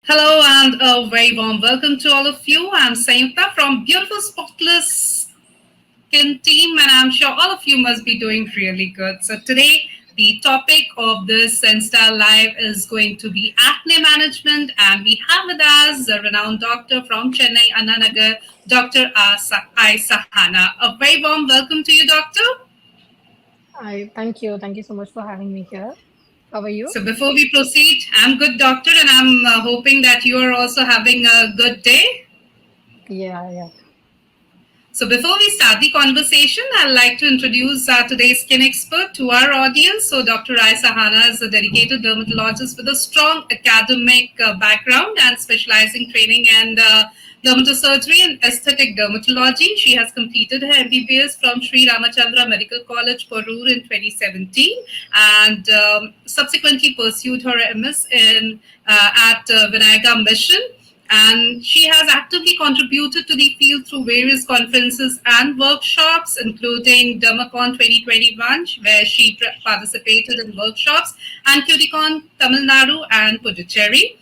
Hello and a very warm welcome to all of you. I'm Sayukta from Beautiful Spotless Skin Team, and I'm sure all of you must be doing really good. So today, the topic of this Insta Live is going to be acne management, and we have with us a renowned doctor from Chennai, Annanagar, Dr. I. Sahana. A very warm welcome to you, doctor. Hi, thank you. Thank you so much for having me here. How are you? So before we proceed, I'm good, doctor, and I'm hoping that you are also having a good day. Yeah, yeah. So, before we start the conversation, I'd like to introduce today's skin expert to our audience. So, Dr. Rai Sahana is a dedicated dermatologist with a strong academic background and specializing training and dermatosurgery and aesthetic dermatology. She has completed her MBBS from Sri Ramachandra Medical College, Porur in 2017 and subsequently pursued her MS at Vinayaga Mission, and she has actively contributed to the field through various conferences and workshops, including Dermacon 2021, where she participated in workshops, and Cuticon Tamil Nadu and Puducherry,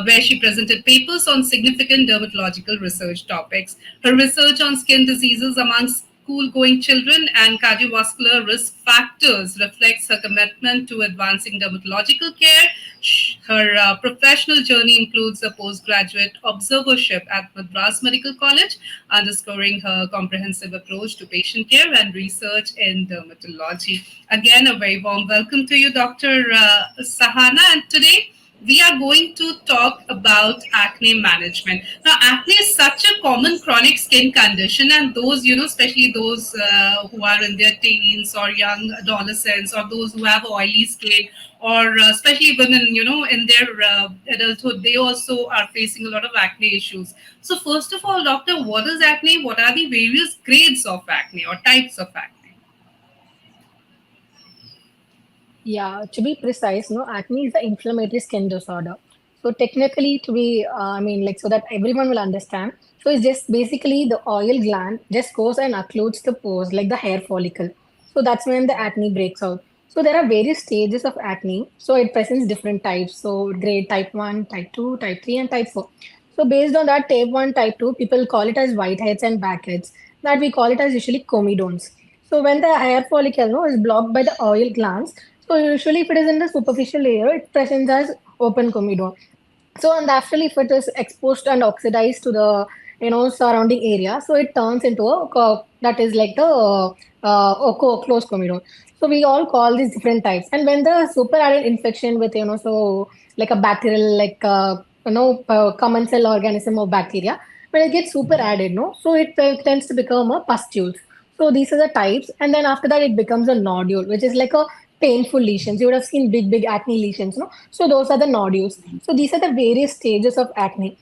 where she presented papers on significant dermatological research topics. Her research on skin diseases amongst school going children and cardiovascular risk factors reflects her commitment to advancing dermatological care. Her professional journey includes a postgraduate observership at Madras Medical College, underscoring her comprehensive approach to patient care and research in dermatology. Again, a very warm welcome to you, Dr. Sahana. And today, we are going to talk about acne management. Now, acne is such a common chronic skin condition, and those, especially those who are in their teens or young adolescents, or those who have oily skin, or especially women, in their adulthood, they also are facing a lot of acne issues. So, first of all, doctor, what is acne? What are the various grades of acne or types of acne? Yeah, to be precise, no, acne is an inflammatory skin disorder. So technically, to be, so that everyone will understand. So it's just basically the oil gland just goes and occludes the pores, like the hair follicle. So that's when the acne breaks out. So there are various stages of acne. So it presents different types. So grade type 1, type 2, type 3, and type 4. So based on that type 1, type 2, people call it as whiteheads and blackheads. That we call it as usually comedones. So when the hair follicle no, is blocked by the oil glands, so usually if it is in the superficial layer, it presents as open comedone. So and actually if it is exposed and oxidized to the surrounding area, so it turns into that is like the closed comedone. So we all call these different types. And when the superadded infection with so like a bacterial commensal organism of bacteria, when it gets super added, no, so it tends to become a pustules. So these are the types, and then after that it becomes a nodule, which is like a painful lesions. You would have seen big, big acne lesions, no? So those are the nodules. So these are the various stages of acne.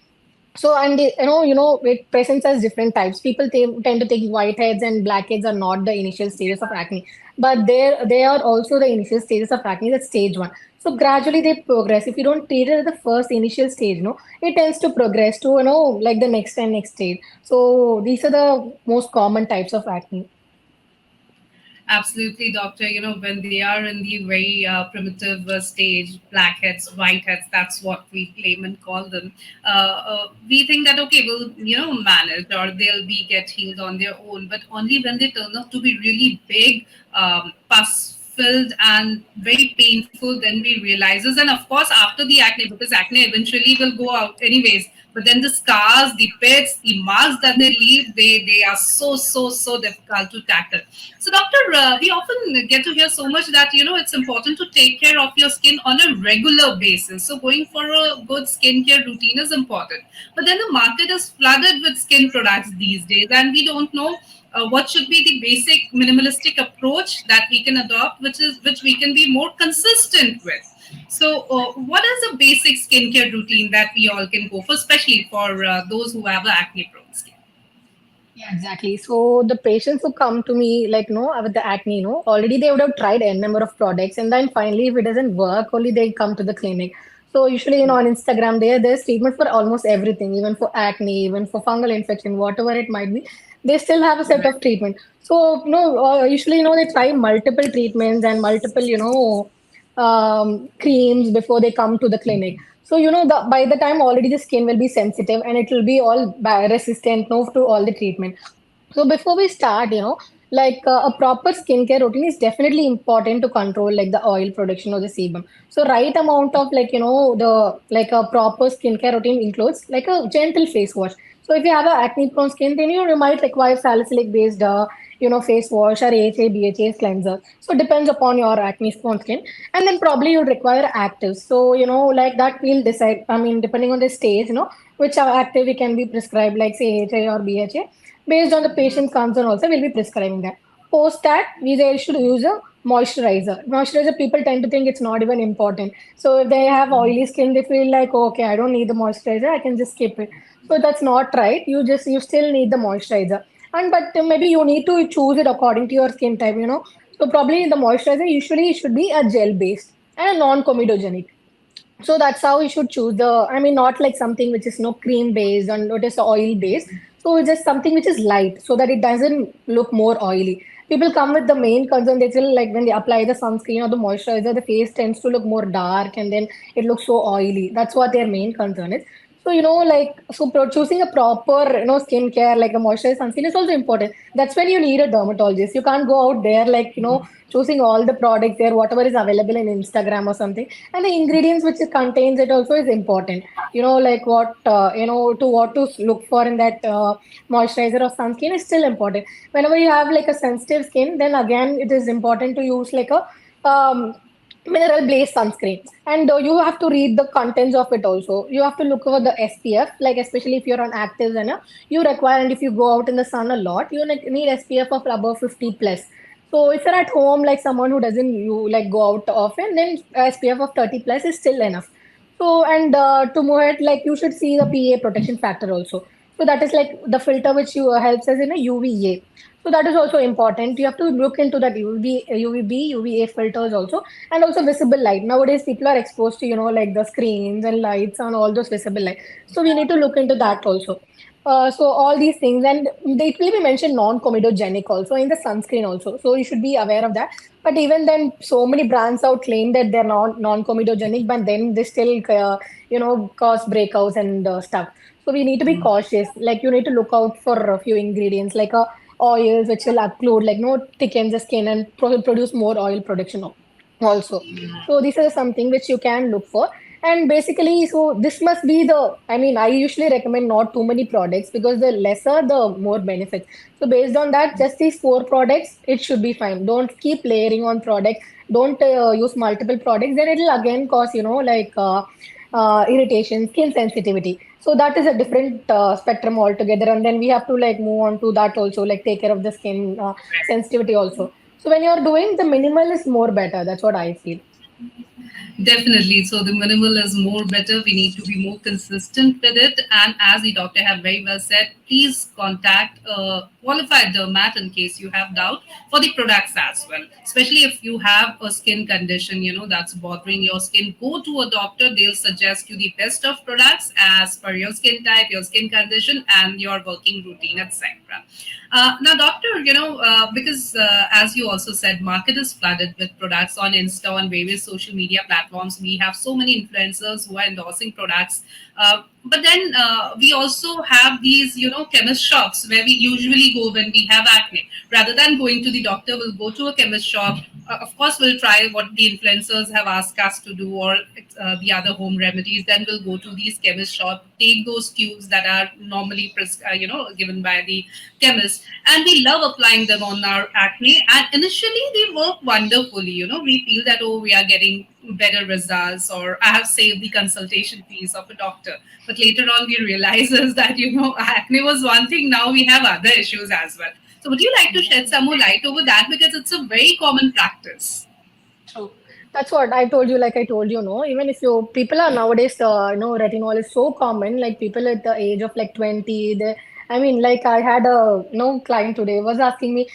So and it presents as different types. People tend to think whiteheads and blackheads are not the initial stages of acne, but they are also the initial stages of acne. That's stage one. So gradually they progress. If you don't treat it at the first initial stage, it tends to progress to like the next and next stage. So these are the most common types of acne. Absolutely, doctor. When they are in the very primitive stage, blackheads, whiteheads, that's what we laymen call them. We think that, okay, we'll, manage or they'll be get healed on their own. But only when they turn out to be really big, pus filled and very painful, then we realizes. And of course, after the acne, because acne eventually will go out anyways, but then the scars, the pits, the marks that they leave, they are so difficult to tackle. So, doctor, we often get to hear so much that it's important to take care of your skin on a regular basis. So, going for a good skincare routine is important. But then the market is flooded with skin products these days, and we don't know what should be the basic minimalistic approach that we can adopt, which we can be more consistent with. So, what is a basic skincare routine that we all can go for, especially for those who have acne prone skin? Yeah, exactly. So the patients who come to me, like, no, with the acne, already they would have tried n number of products, and then finally, if it doesn't work, only they come to the clinic. So usually, on Instagram, there's treatment for almost everything, even for acne, even for fungal infection, whatever it might be. They still have a set Right. of treatment. So usually, they try multiple treatments and multiple, creams before they come to the clinic. So, by the time already the skin will be sensitive and it will be all resistant no, to all the treatment. So before we start, a proper skincare routine is definitely important to control like the oil production or the sebum. So right amount of the like a proper skincare routine includes like a gentle face wash. So if you have a acne prone skin, then you might require salicylic based face wash or AHA BHA cleanser. So it depends upon your acne prone skin, and then probably you'll require actives. So like that we'll decide. I mean, depending on the stage, which active we can be prescribed, like say AHA or BHA based on the patient's concern also we'll be prescribing that. Post that we they should use a moisturizer. People tend to think it's not even important, so if they have oily skin they feel like, "Oh, okay, I don't need the moisturizer, I can just skip it." So that's not right. You still need the moisturizer, and but maybe you need to choose it according to your skin type. So probably the moisturizer usually it should be a gel based and a non-comedogenic. So that's how you should choose I mean, not like something which is no cream based and not just oil based. So it's just something which is light so that it doesn't look more oily. People come with the main concern, they feel like when they apply the sunscreen or the moisturizer, the face tends to look more dark and then it looks so oily. That's what their main concern is. So, choosing a proper, skincare, like a moisturized sunscreen is also important. That's when you need a dermatologist. You can't go out there, like, choosing all the products there, whatever is available in Instagram or something. And the ingredients which it contains, it also is important. Like what to look for in that moisturizer or sunscreen is still important. Whenever you have like a sensitive skin, then again, it is important to use like a, mineral based sunscreen, and you have to read the contents of it also. You have to look over the SPF, like especially if you're on actives and you require, and if you go out in the sun a lot, you need SPF of above 50 plus. So if you're at home, like someone who doesn't you like go out often, then SPF of 30 plus is still enough. So, and to move ahead, like you should see the PA protection factor also. So that is like the filter which you helps us in a UVA. So that is also important. You have to look into that UVB, UVA filters also, and also visible light. Nowadays, people are exposed to like the screens and lights and all those visible light. So we need to look into that also. So all these things, and they will be mentioned non-comedogenic also in the sunscreen also. So you should be aware of that. But even then, so many brands out claim that they're not non-comedogenic, but then they still cause breakouts and stuff. So we need to be cautious. Like you need to look out for a few ingredients like oils which will occlude, like no thicken the skin and produce more oil production also. So this is something which you can look for. And basically, so this must be I mean, I usually recommend not too many products because the lesser, the more benefits. So based on that, just these four products, it should be fine. Don't keep layering on products. Don't use multiple products. Then it'll again cause, irritation, skin sensitivity. So that is a different spectrum altogether. And then we have to like move on to that also, like take care of the skin sensitivity also. So when you're doing the minimal is more better. That's what I feel. Definitely. So the minimal is more better. We need to be more consistent with it. And as the doctor have very well said, please contact a qualified dermat in case you have doubt for the products as well. Especially if you have a skin condition, that's bothering your skin, go to a doctor. They'll suggest you the best of products as per your skin type, your skin condition, and your working routine, etc. Now, doctor, because as you also said, market is flooded with products on Insta, on various social media platforms. We have so many influencers who are endorsing products. But then we also have these, chemist shops where we usually go when we have acne. Rather than going to the doctor, we'll go to a chemist shop. Of course, we'll try what the influencers have asked us to do, or the other home remedies. Then we'll go to these chemist shop, take those tubes that are normally given by the chemist, and we love applying them on our acne. And initially, they work wonderfully. We feel that, oh, we are getting better results, or I have saved the consultation fees of a doctor. But later on, we realizes that acne was one thing. Now we have other issues as well. So would you like to shed some more light over that, because it's a very common practice? True. That's what I told you. Like I told you, no. Even if you people are nowadays, retinol is so common. Like people at the age of like 20, I mean, like I had a client today was asking me.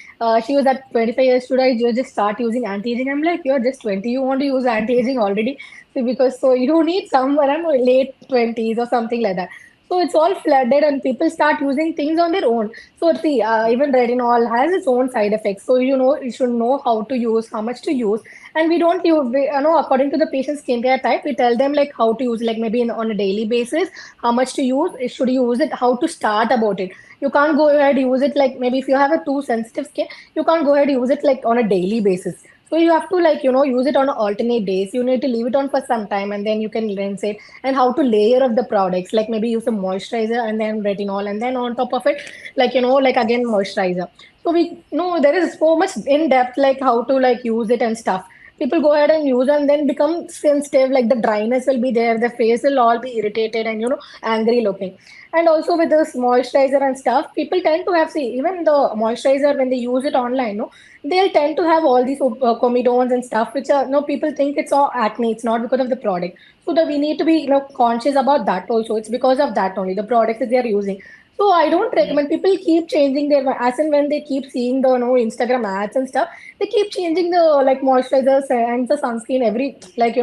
She was at 25 years. Should I just start using anti-aging? I'm like, you're just 20. You want to use anti-aging already? So because so you need someone, I don't know, late 20s or something like that. So it's all flooded, and people start using things on their own. So see, even retinol has its own side effects. So you should know how to use, how much to use, and we don't use. According to the patient's skincare type, we tell them like how to use, like maybe on a daily basis, how much to use, should you use it, how to start about it. You can't go ahead use it like maybe if you have a too sensitive skin, you can't go ahead use it like on a daily basis. So you have to like use it on alternate days. You need to leave it on for some time and then you can rinse it. And how to layer of the products, like maybe use a moisturizer and then retinol and then on top of it, like like again moisturizer. So we know there is so much in depth like how to like use it and stuff. People go ahead and use and then become sensitive, like the dryness will be there, the face will all be irritated and angry looking. And also with this moisturizer and stuff, people tend to have, see, even the moisturizer when they use it online, no, they'll tend to have all these comedones and stuff, which are no, people think it's all acne. It's not because of the product. So that we need to be conscious about that also. It's because of that only, the products that they are using. So I don't recommend people keep changing their, as and when they keep seeing the Instagram ads and stuff, they keep changing the like moisturizers and the sunscreen every like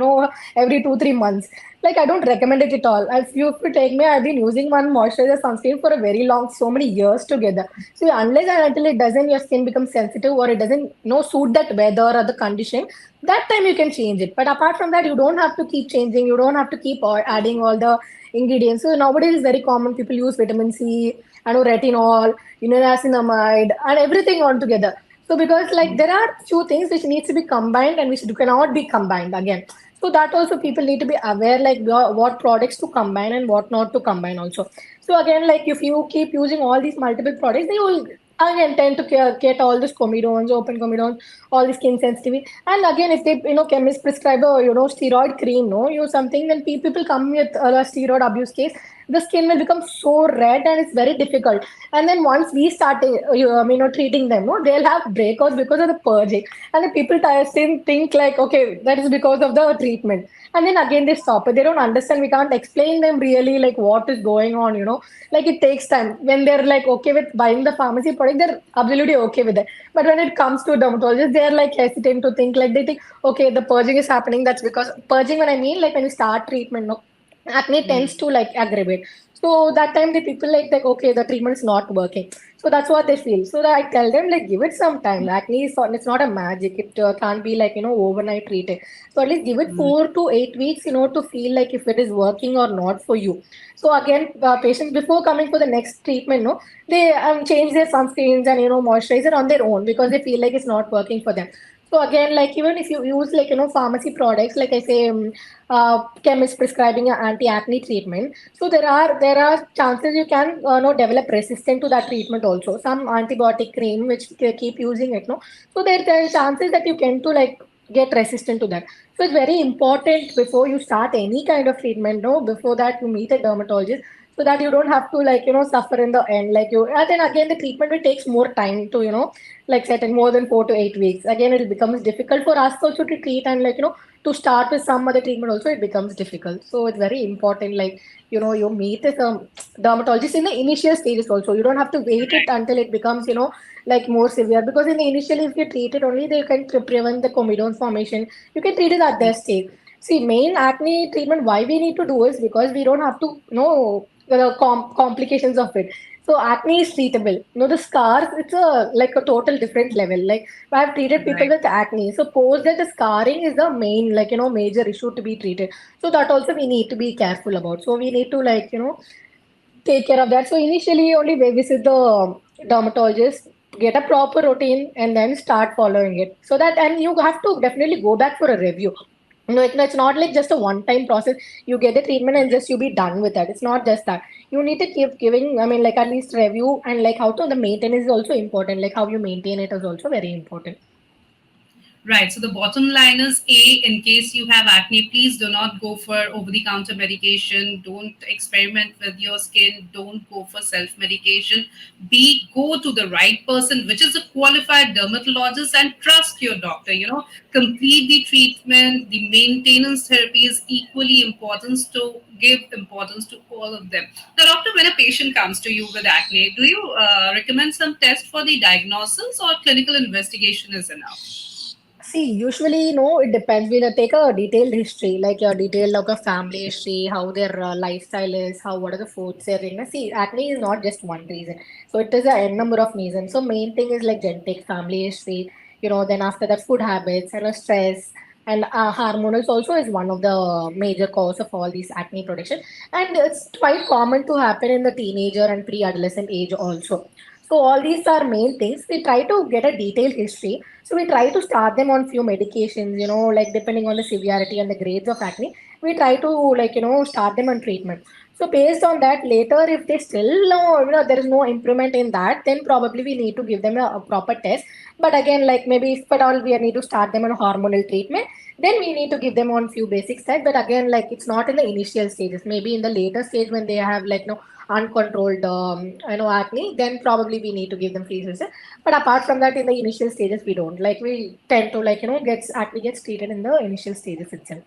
every 2 3 months. Like I don't recommend it at all. If you take me, I've been using one moisturizer sunscreen for a very long, so many years together. So unless and until it doesn't, your skin becomes sensitive or it doesn't suit that weather or the condition, that time you can change it. But apart from that, you don't have to keep changing. You don't have to keep adding all the ingredients. So nowadays it's very common. People use vitamin C, retinol, niacinamide, and everything all together. So because like there are few things which needs to be combined and which cannot be combined again. So that also people need to be aware like what products to combine and what not to combine also. So again, like if you keep using all these multiple products, they will again tend to get all these comedones, open comedones, all the skin sensitivity. And again, if they chemist prescribe a steroid cream, no, use something, then people come with a steroid abuse case, the skin will become so red and it's very difficult. And then once we start treating them, no, they'll have breakouts because of the purging. And the people still think like, okay, that is because of the treatment. And then again they stop it. They don't understand. We can't explain them really like what is going on, like it takes time. When they're like okay with buying the pharmacy product, they're absolutely okay with it. But when it comes to a dermatologist, they're like hesitant to think, like they think, okay, the purging is happening. That's because purging, when I mean like when you start treatment, no, acne tends to like aggravate. So that time the people like okay, the treatment is not working. So that's what they feel. So that I tell them like give it some time. Acne is it's not a magic. It can't be like overnight treated. So at least give it 4 to 8 weeks, to feel like if it is working or not for you. So again, patients before coming for the next treatment, no, they change their sunscreens and moisturizer on their own because they feel like it's not working for them. So again, like even if you use like pharmacy products, like I say, chemist prescribing an anti-acne treatment, so there are chances you can develop resistance to that treatment also. Some antibiotic cream which keep using it, no, so there are chances that you can to like get resistant to that. So it's very important before you start any kind of treatment, no, before that you meet a dermatologist, so that you don't have to like suffer in the end. Like you, and then again the treatment will takes more time to like set in more than 4 to 8 weeks. Again, it becomes difficult for us also to treat, and like to start with some other treatment also it becomes difficult. So it's very important like you meet a dermatologist in the initial stages also. You don't have to wait it until it becomes like more severe, because in the initial, if you treat it only, they can prevent the comedone formation. You can treat it at their stage. See, main acne treatment why we need to do is because we don't have to know the complications of it. So acne is treatable. The scars, it's a like a total different level. Like I have treated people Right. with acne. Suppose that the scarring is the main like major issue to be treated. So that also we need to be careful about. So we need to like take care of that. So initially only we visit the dermatologist, get a proper routine, and then start following it. So that, and you have to definitely go back for a review. No, it's not like just a one-time process. You get the treatment and just you be done with that. It's not just that. You need to keep giving, I mean, like at least review, and like how to the maintenance is also important. Like how you maintain it is also very important. Right. So the bottom line is A, in case you have acne, please do not go for over the counter medication. Don't experiment with your skin. Don't go for self medication. B, go to the right person, which is a qualified dermatologist, and trust your doctor. Complete the treatment. The maintenance therapy is equally important to give importance to all of them. Now, doctor, when a patient comes to you with acne, do you recommend some test for the diagnosis or clinical investigation is enough? See, usually, it depends. We'll take a detailed history, like your detailed like a family history, how their lifestyle is, what are the foods they're eating. See, acne is not just one reason. So it is a n number of reasons. So main thing is like genetic, family history, then after that food habits and stress and hormonals also is one of the major cause of all these acne production. And it's quite common to happen in the teenager and pre-adolescent age also. So all these are main things. We try to get a detailed history, so we try to start them on few medications, like depending on the severity and the grades of acne, we try to like, start them on treatment. So based on that, later if they still know, there is no improvement in that, then probably we need to give them a proper test. But again, like maybe if at all we need to start them on hormonal treatment, then we need to give them on few basic steps. But again, like it's not in the initial stages. Maybe in the later stage when they have like no uncontrolled acne, then probably we need to give them free medicine. But apart from that, in the initial stages, we don't. Like we tend to like gets acne gets treated in the initial stages itself.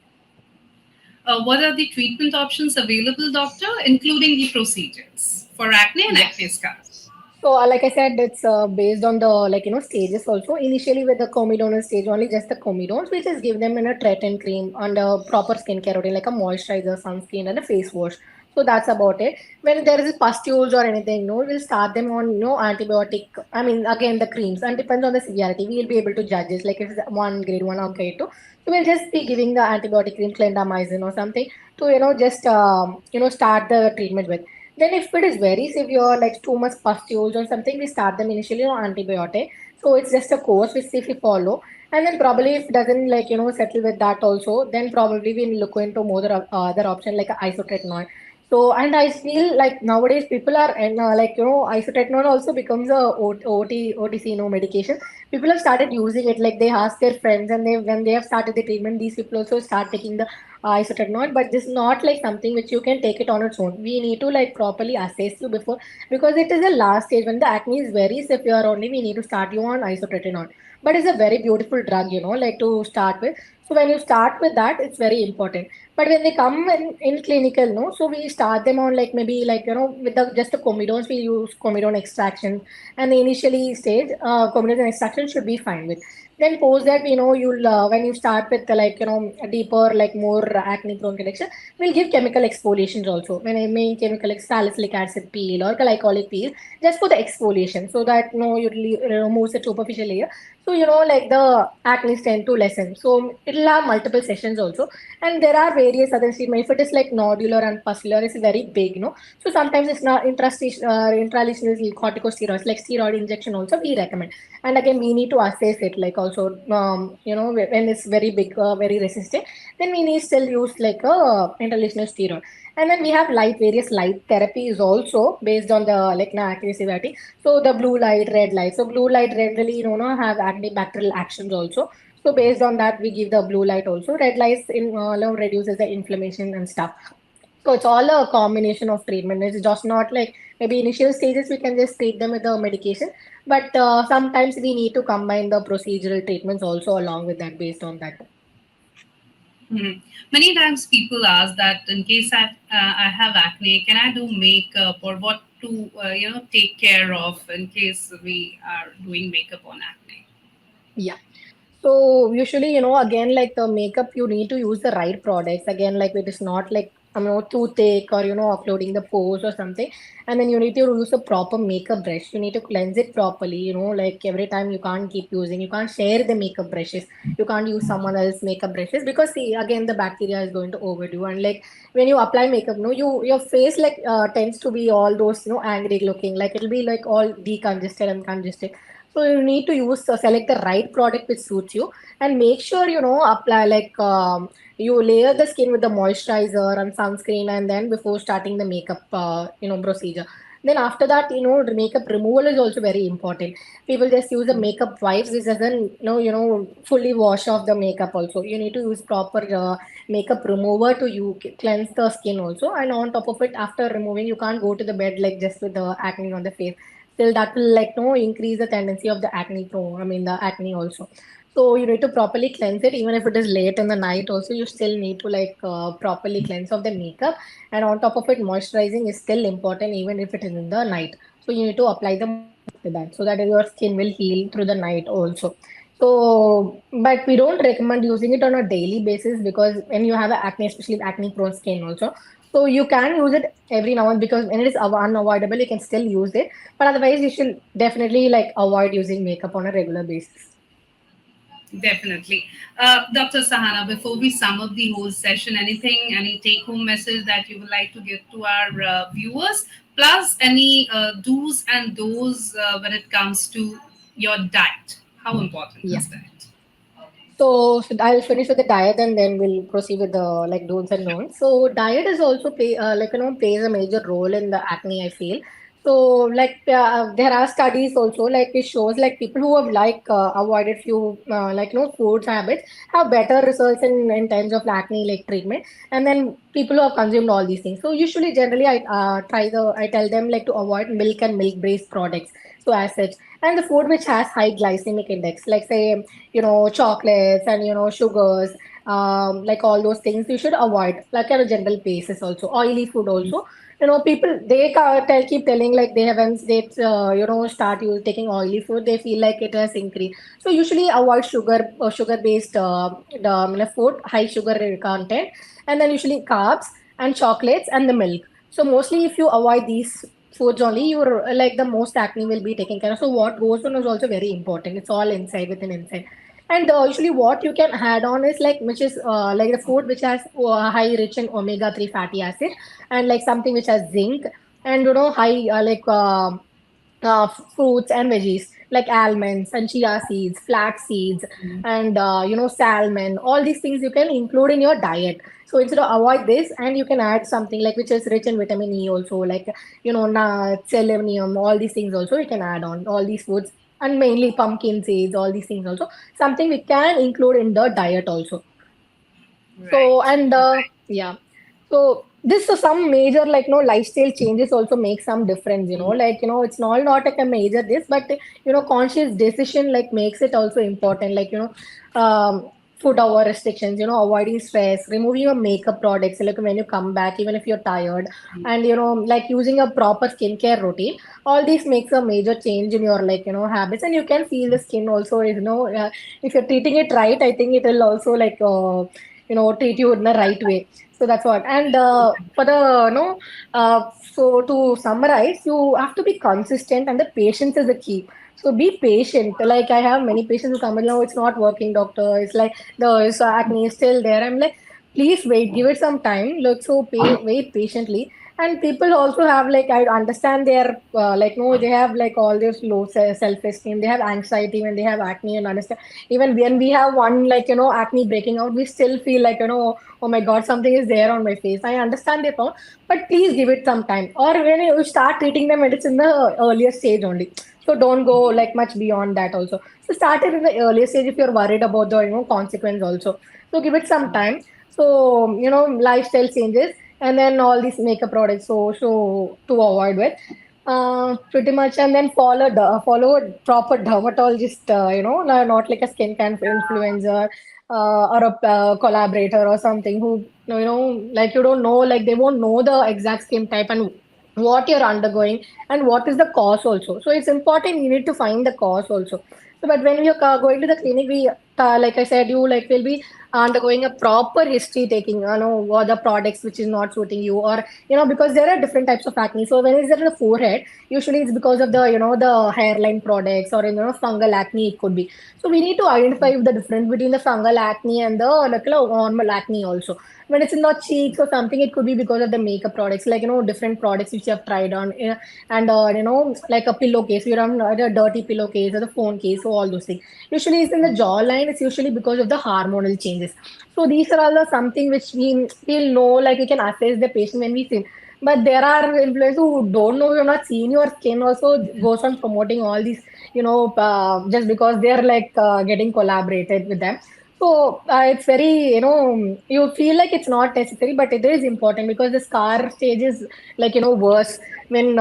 What are the treatment options available, doctor, including the procedures for acne and acne Yes. scars? So, like I said, it's based on the like stages also. Initially, with the comedonal stage, only just the comedones, we just give them in a treatment cream and a proper skincare routine like a moisturizer, sunscreen, and a face wash. So that's about it. When there is pustules or anything, we'll start them on antibiotic. I mean, again the creams, and depends on the severity. We'll be able to judge it. Like if it's one grade one or grade two, so we'll just be giving the antibiotic cream, clindamycin or something to just start the treatment with. Then if it is very severe, like too much pustules or something, we start them initially on antibiotic. So it's just a course which if we follow. And then probably if it doesn't like, settle with that also, then probably we look into more other option like isotretinoin. So, and I feel like nowadays people are, and like, isotretinoin also becomes a OTC, medication. People have started using it, like they ask their friends and when they have started the treatment, these people also start taking the isotretinoin, but this is not like something which you can take it on its own. We need to like properly assess you before, because it is the last stage when the acne is very severe only we need to start you on isotretinoin. But it's a very beautiful drug, like to start with. So when you start with that, it's very important. But when they come in clinical, no, so we start them on like maybe like with the just the comedones, we use comedone extraction, and the initially stage comedone extraction should be fine with. Then post that, you'll when you start with the, like a deeper like more acne prone condition, we'll give chemical exfoliations also. When I mean chemical, like salicylic acid peel or glycolic peel, just for the exfoliation, so that you remove the superficial layer. So like the acne tend to lessen. So it'll have multiple sessions also, and there are various other treatment. If it is like nodular and pustular, it's very big, so sometimes it's not intralesional corticosteroids, like steroid injection also we recommend. And again, we need to assess it, like also when it's very big, very resistant, then we need still use like a intralesional steroid. And then we have various light therapies also based on the like acne severity. So the blue light, red light. So blue light generally have antibacterial actions also. So based on that, we give the blue light also. Red lights reduces the inflammation and stuff. So it's all a combination of treatment. It's just not like maybe initial stages we can just treat them with the medication, but sometimes we need to combine the procedural treatments also along with that based on that. Mhm. Many times people ask that in case I have acne, can I do makeup or what to take care of in case we are doing makeup on acne? Yeah. So usually, again, like the makeup, you need to use the right products. Again, like it is not like too thick or occluding the pores or something. And then you need to use a proper makeup brush. You need to cleanse it properly. Like every time you can't keep using. You can't share the makeup brushes. You can't use someone else's makeup brushes, because see again the bacteria is going to overdo. And like when you apply makeup, no, your face like tends to be all those angry looking. Like it'll be like all decongested and congested. So you need to use select the right product which suits you, and make sure apply like you layer the skin with the moisturizer and sunscreen, and then before starting the makeup procedure. Then after that, the makeup removal is also very important. People just use the makeup wipes. This doesn't fully wash off the makeup. Also, you need to use proper makeup remover to you cleanse the skin also. And on top of it, after removing, you can't go to the bed like just with the acne on the face. Still that will like increase the tendency of the acne prone, I mean the acne also. So you need to properly cleanse it. Even if it is late in the night also, you still need to like properly cleanse of the makeup. And on top of it, moisturizing is still important even if it is in the night. So you need to apply the moisturizer after that, so that your skin will heal through the night also. So, but we don't recommend using it on a daily basis because when you have acne, especially acne prone skin also, so you can use it every now and because when it is unavoidable, you can still use it. But otherwise, you should definitely like avoid using makeup on a regular basis. Definitely. Dr. Sahana, before we sum up the whole session, anything, any take home message that you would like to give to our viewers, plus any do's and don'ts when it comes to your diet? How important Yeah. is that? So I'll finish with the diet and then we'll proceed with the like do's and don'ts. So diet is also like plays a major role in the acne, I feel. So like there are studies also like it shows like people who have like avoided few food habits have better results in terms of acne like treatment, and then people who have consumed all these things. So usually generally I tell them like to avoid milk and milk based products. So as such, and the food which has high glycemic index, like say chocolates and sugars, like all those things you should avoid like on a general basis. Also oily food also, people they keep telling like they have once they start taking oily food, they feel like it has increased. So usually avoid sugar based food, high sugar content, and then usually carbs and chocolates and the milk. So mostly if you avoid these foods only, you're like the most acne will be taken care of. So what goes on is also very important. It's all inside within inside. And usually what you can add on is like which is like the food which has high rich in omega 3 fatty acid, and like something which has zinc, and high fruits and veggies like almonds and chia seeds, flax seeds, and salmon. All these things you can include in your diet. So instead of avoid this, and you can add something like which is rich in vitamin E also, like nuts, selenium, all these things also you can add on all these foods, and mainly pumpkin seeds, all these things also something we can include in the diet also. So Right. and yeah, so this is some major like no lifestyle changes also make some difference, like it's not like a major this, but conscious decision like makes it also important, like food hour restrictions, avoiding stress, removing your makeup products like when you come back even if you're tired, and like using a proper skincare routine. All these makes a major change in your like habits, and you can feel the skin also is if you're treating it right, I think it will also like treat you in the right way. So that's what. And for the so to summarize, you have to be consistent, and the patience is the key. So be patient. Like I have many patients who come in, no, it's not working, doctor. It's like the acne is still there. I'm like, please wait, give it some time. Look, so wait patiently. And people also have like I understand their like no, they have like all this low self esteem. They have anxiety when they have acne, and understand even when we have one like acne breaking out, we still feel like oh my god, something is there on my face. I understand their point, but please give it some time. Or when you start treating them, it's in the earlier stage only. So don't go like much beyond that also. So start it in the earlier stage if you're worried about the consequence also. So give it some time. So lifestyle changes, and then all these makeup products. So to avoid with pretty much, and then follow a proper dermatologist, not like a skin cancer influencer or a collaborator or something who like you don't know, like they won't know the exact skin type and what you're undergoing and what is the cause also. So it's important you need to find the cause also. So but when you're going to the clinic, we like I said, you like will be undergoing a proper history taking, what the products which is not suiting you, or because there are different types of acne. So when it's at the forehead, usually it's because of the the hairline products, or fungal acne it could be. So we need to identify the difference between the fungal acne and the like normal acne also. When it's in the cheeks or something, it could be because of the makeup products, like different products which you have tried on, and like a pillowcase, you have a dirty pillowcase or the phone case, so all those things. Usually it's in the jawline, it's usually because of the hormonal changes. So these are all the something which we'll know, like we can assess the patient when we see. But there are influencers who don't know, you're not seeing your skin also goes on promoting all these, just because they're like getting collaborated with them. So it's very, you feel like it's not necessary, but it is important because the scar stage is like, worse. When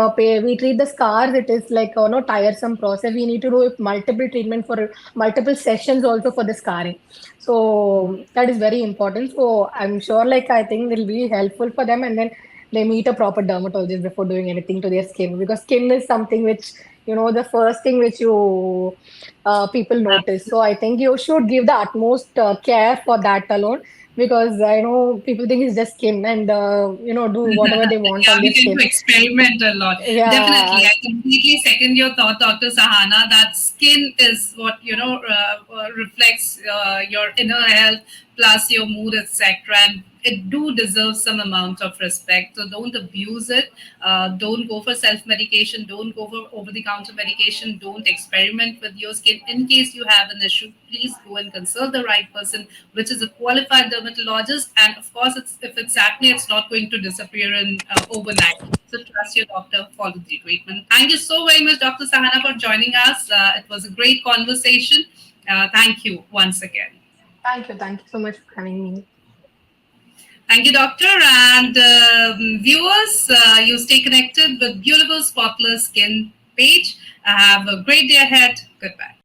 we treat the scars, it is like, tiresome process. We need to do multiple treatment for multiple sessions also for the scarring. So that is very important. So I'm sure, like, I think it'll be helpful for them. And then they meet a proper dermatologist before doing anything to their skin, because skin is something which the first thing which you people notice. So I think you should give the utmost care for that alone, because I know people think it's just skin, and do whatever they want Yeah, on we their tend skin. to experiment a lot. Definitely, Yeah, I completely second your thought, Dr. Sahana, that skin is what reflects your inner health plus your mood, etc. And it do deserve some amount of respect. So don't abuse it. Don't go for self-medication. Don't go for over-the-counter medication. Don't experiment with your skin. In case you have an issue, please go and consult the right person, which is a qualified dermatologist. And of course, if it's acne, it's not going to disappear in overnight. So trust your doctor, follow the treatment. Thank you so very much, Dr. Sahana, for joining us. It was a great conversation. Thank you once again. thank you so much for having me. Thank you, Doctor. And viewers, you stay connected with beautiful, spotless skin page. Have a great day ahead. Goodbye.